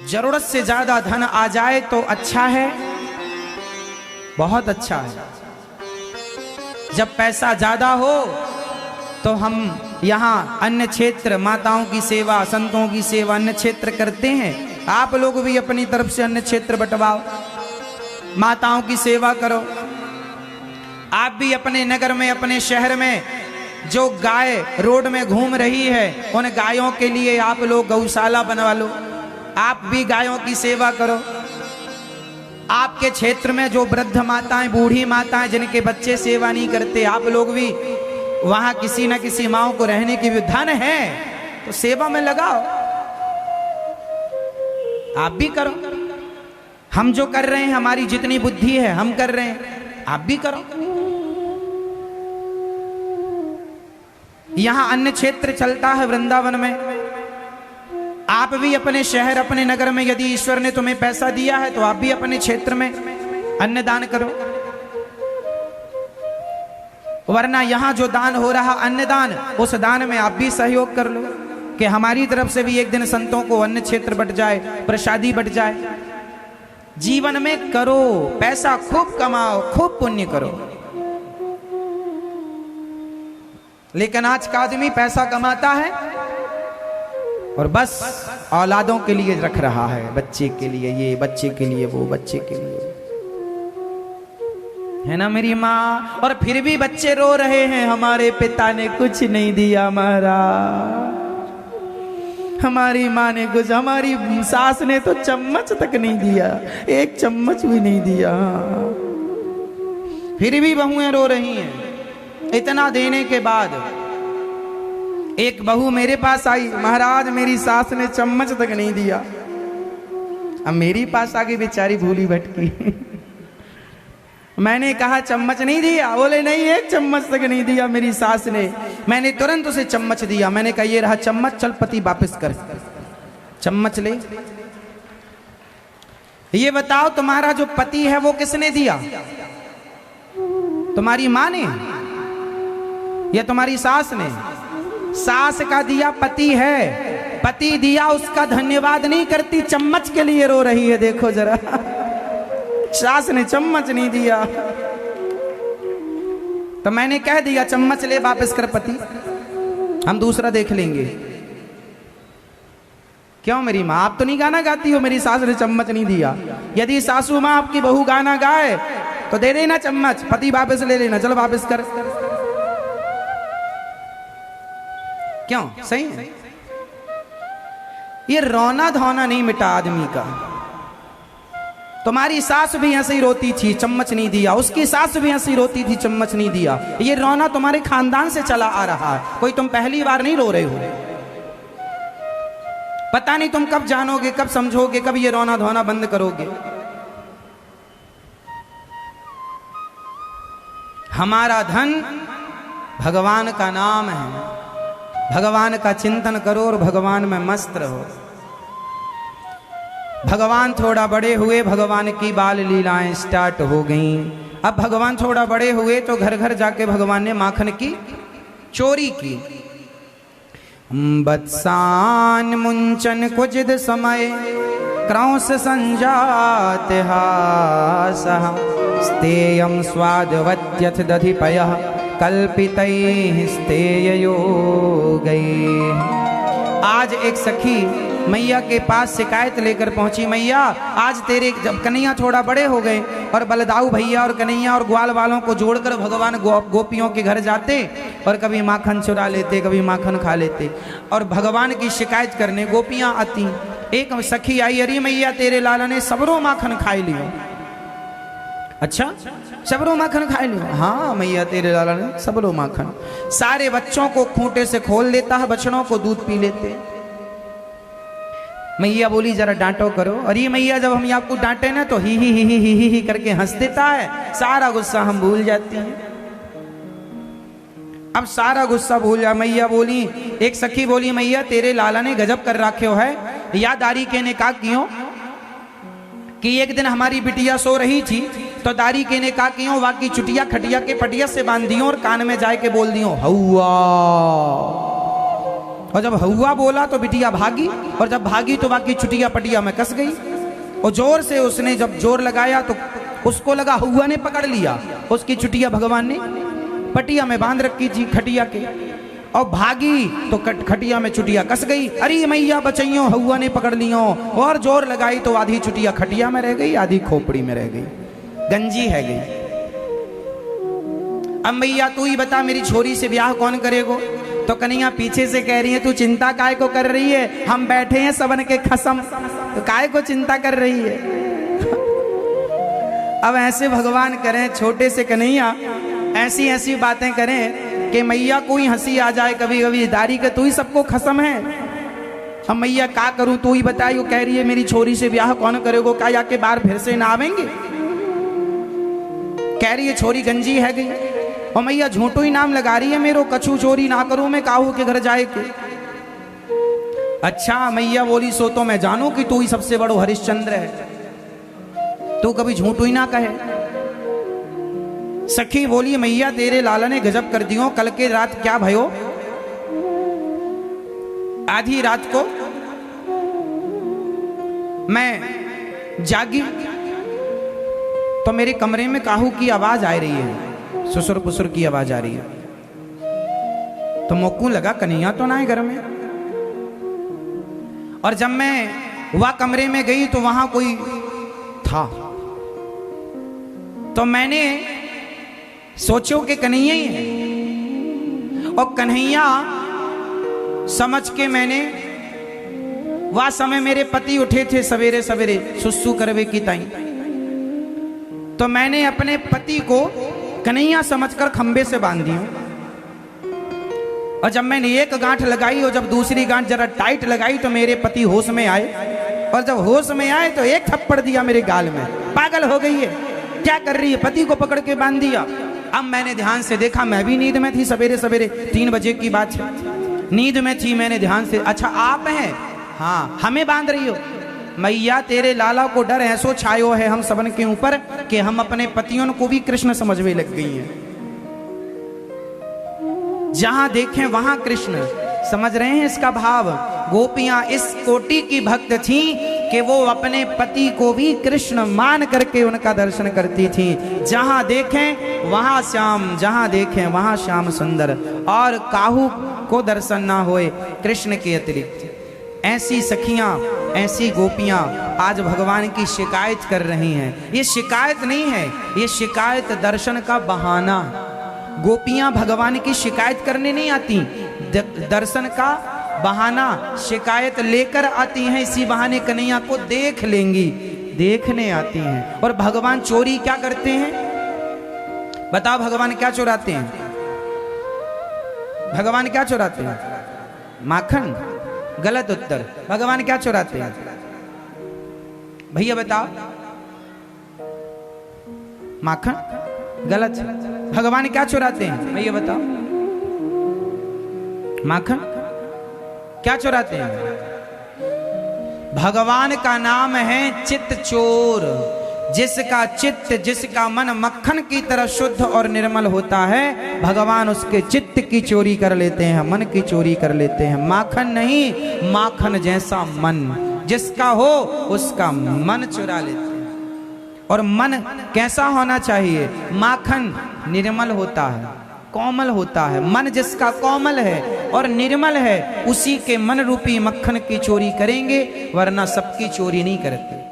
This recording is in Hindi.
जरूरत से ज्यादा धन आ जाए तो अच्छा है, बहुत अच्छा है। जब पैसा ज्यादा हो तो हम यहाँ अन्य क्षेत्र, माताओं की सेवा, संतों की सेवा, अन्य क्षेत्र करते हैं। आप लोग भी अपनी तरफ से अन्य क्षेत्र बंटवाओ, माताओं की सेवा करो। आप भी अपने नगर में, अपने शहर में जो गाय रोड में घूम रही है, उन गायों के लिए आप लोग गौशाला बनवा लो। आप भी गायों की सेवा करो। आपके क्षेत्र में जो वृद्ध माताएं, बूढ़ी माताएं जिनके बच्चे सेवा नहीं करते, आप लोग भी वहां किसी न किसी माओ को रहने की भी धन है तो सेवा में लगाओ। आप भी करो। हम जो कर रहे हैं, हमारी जितनी बुद्धि है हम कर रहे हैं, आप भी करो। यहां अन्य क्षेत्र चलता है वृंदावन में। आप भी अपने शहर, अपने नगर में यदि ईश्वर ने तुम्हें पैसा दिया है तो आप भी अपने क्षेत्र में अन्नदान करो। वरना यहां जो दान हो रहा अन्नदान, उस दान में आप भी सहयोग कर लो कि हमारी तरफ से भी एक दिन संतों को अन्य क्षेत्र बट जाए, प्रसादी बट जाए। जीवन में करो, पैसा खूब कमाओ, खूब पुण्य करो। लेकिन आज का आदमी पैसा कमाता है और बस औलादों के लिए रख रहा है, बच्चे के लिए ये, बच्चे के लिए वो, बच्चे के लिए, है ना मेरी माँ। और फिर भी बच्चे रो रहे हैं, हमारे पिता ने कुछ नहीं दिया महाराज, हमारी माँ ने कुछ, हमारी सास ने तो चम्मच तक नहीं दिया, एक चम्मच भी नहीं दिया। फिर भी बहुएं रो रही हैं। इतना देने के बाद एक बहू मेरे पास आई, महाराज मेरी सास ने चम्मच तक नहीं दिया। अब मेरी पास आके बेचारी भूली भटकी। मैंने कहा चम्मच नहीं दिया? बोले नहीं, एक चम्मच तक नहीं दिया मेरी सास ने। मैंने तुरंत उसे चम्मच दिया। मैंने कहा ये रहा चम्मच, चल पति वापस कर, चम्मच ले। ये बताओ तुम्हारा जो पति है वो किसने दिया? तुम्हारी माँ ने या तुम्हारी सास ने? सास का दिया पति है, पति दिया उसका धन्यवाद नहीं करती, चम्मच के लिए रो रही है। देखो जरा, सास ने चम्मच नहीं दिया तो मैंने कह दिया चम्मच ले, वापस कर पति, हम दूसरा देख लेंगे। क्यों मेरी माँ, आप तो नहीं गाना गाती हो, मेरी सास ने चम्मच नहीं दिया। यदि सासू माँ आपकी बहू गाना गाए तो दे देना चम्मच, पति वापस ले लेना, चलो वापस कर। क्यों? सही है। ये रोना धोना नहीं मिटा आदमी का। तुम्हारी सास भी ऐसे ही रोती थी, चम्मच नहीं दिया, उसकी सास भी ऐसे ही रोती थी, चम्मच नहीं दिया। ये रोना तुम्हारे खानदान से चला आ रहा है, कोई तुम पहली बार नहीं रो रहे हो। पता नहीं तुम कब जानोगे, कब समझोगे, कब ये रोना धोना बंद करोगे। हमारा धन भगवान का नाम है, भगवान का चिंतन करो और भगवान में मस्त रहो। भगवान थोड़ा बड़े हुए, भगवान की बाल लीलाएं स्टार्ट हो गईं। अब भगवान थोड़ा बड़े हुए तो घर घर जाके भगवान ने माखन की चोरी की। बत्सान मुंचन कुजिद समय क्रौंस संजात हासः स्तेयं स्वादवत्यथ दधिपयः कल्पितैः स्तेययोगैः। आज एक सखी मैया के पास शिकायत लेकर पहुंची, मैया आज तेरे जब कन्हैया थोड़ा बड़े हो गए और बलदाऊ भैया और कन्हैया और ग्वाल वालों को जोड़कर भगवान गोपियों के घर जाते और कभी माखन चुरा लेते, कभी माखन खा लेते, और भगवान की शिकायत करने गोपियां आती। एक सखी आई, अरे मैया तेरे लाला ने सबरो माखन खाई लियो। अच्छा, सबरो माखन खाई लियो? हाँ मैया तेरे लाला ने सबरो माखन। सारे बच्चों को खूंटे से खोल देता है, बछड़ों को दूध पी लेते। मैया बोली जरा डांटो करो। अरे मैया जब हम आपको डांटे ना तो ही ही करके हंस देता है, सारा गुस्सा हम भूल जाते हैं। अब सारा गुस्सा भूल जा। मैया बोली, एक सखी बोली मैया तेरे लाला ने गजब कर रखे हो है। यादारी के ने कहा क्यों कि एक दिन हमारी बिटिया सो रही थी तो दारी के ने कहा क्यों वाकी चुटिया खटिया के पटिया से बांध दियो और कान में जाए के बोल दियो हौआ। और जब हौवा बोला तो बिटिया भागी, और जब भागी तो बाकी चुटिया पटिया में कस गई। और जोर से उसने जब जोर लगाया तो उसको लगा हौवा ने पकड़ लिया, उसकी चुटिया भगवान ने पटिया में बांध रखी थी खटिया के, और भागी तो खटिया में चुटिया कस गई। अरे मैया बचैयो, हौवा ने पकड़ लियो। और जोर लगाई तो आधी चुटिया खटिया में रह गई, आधी खोपड़ी में रह गई, गंजी है गई। अब मैया तू ही बता मेरी छोरी से ब्याह कौन करेगो? तो कन्हैया पीछे से कह रही है, तू चिंता काय को कर रही है, हम बैठे हैं सबन के खसम, तो काय को चिंता कर रही है। अब ऐसे भगवान करें, छोटे से कन्हैया ऐसी ऐसी बातें करें कि मैया कोई हंसी आ जाए कभी कभी, दारी के तू ही सबको खसम है। हम मैया क्या करूं, तू ही बताई। वो कह रही है मेरी छोरी से ब्याह कौन करेगो, क्या जाके बाहर फिर से ना आवेंगे? कह रही है छोरी गंजी है गई, और मैया झूठो ही नाम लगा रही है मेरो, कछु चोरी ना करूं मैं काहू के घर जाए के। अच्छा मैया बोली सो तो मैं जानू कि तू ही सबसे बड़ो हरिश्चंद्र है, तू कभी झूठो ही ना कहे। सखी बोली मैया तेरे लाला ने गजब कर दियो, कल के रात क्या भयो, आधी रात को मैं जागी तो मेरे कमरे में काहू की आवाज आ रही है, ससुर पुसुर की आवाज आ रही है। तो मोकू लगा कन्हैया तो ना है घर में। और जब मैं वह कमरे में गई तो वहां कोई था, तो मैंने सोचो कि कन्हैया ही है। और कन्हैया समझ के मैंने, वह समय मेरे पति उठे थे सवेरे सवेरे सुसु करवे की ताई, तो मैंने अपने पति को कन्हैया समझकर खंबे से बांध दी। और जब मैंने एक गांठ लगाई और जब दूसरी गांठ जरा टाइट लगाई तो मेरे पति होश में आए, और जब होश में आए तो एक थप्पड़ दिया मेरे गाल में। पागल हो गई है, क्या कर रही है, पति को पकड़ के बांध दिया। अब मैंने ध्यान से देखा, मैं भी नींद में थी, सवेरे सवेरे 3 बजे की बात है, नींद में थी। मैंने ध्यान से, अच्छा आप हैं, हाँ हमें बांध रही हो। मैया तेरे लाला को डर ऐसो छायो है हम सबन के ऊपर कि हम अपने पतियों को भी कृष्ण समझने लग गई हैं। जहां देखें वहां कृष्ण, समझ रहे हैं इसका भाव। गोपियां इस कोटि की भक्त थी कि वो अपने पति को भी कृष्ण मान करके उनका दर्शन करती थी। जहां देखें वहां श्याम, जहां देखें वहां श्याम सुंदर, और काहू को दर्शन ना होए कृष्ण के अतिरिक्त। ऐसी सखियां, ऐसी गोपियां आज भगवान की शिकायत कर रही हैं। ये शिकायत नहीं है, ये शिकायत दर्शन का बहाना। गोपियां भगवान की शिकायत करने नहीं आती, दर्शन का बहाना शिकायत लेकर आती हैं। इसी बहाने कन्हैया को देख लेंगी, देखने आती हैं। और भगवान चोरी क्या करते हैं, बताओ भगवान क्या चुराते हैं? भगवान क्या चुराते हैं? माखन? गलत उत्तर। भगवान क्या चुराते हैं भैया बताओ? माखन? गलत। भगवान क्या चुराते हैं भैया बताओ? माखन? क्या चुराते हैं? भगवान का नाम है चित्त चोर। जिसका चित्त, जिसका मन मक्खन की तरह शुद्ध और निर्मल होता है, भगवान उसके चित्त की चोरी कर लेते हैं, मन की चोरी कर लेते हैं। माखन नहीं, माखन जैसा मन जिसका हो उसका मन चुरा लेते हैं। और मन कैसा होना चाहिए? माखन निर्मल होता है, कोमल होता है। मन जिसका कोमल है और निर्मल है, उसी के मन रूपी मक्खन की चोरी करेंगे, वरना सबकी चोरी नहीं करते।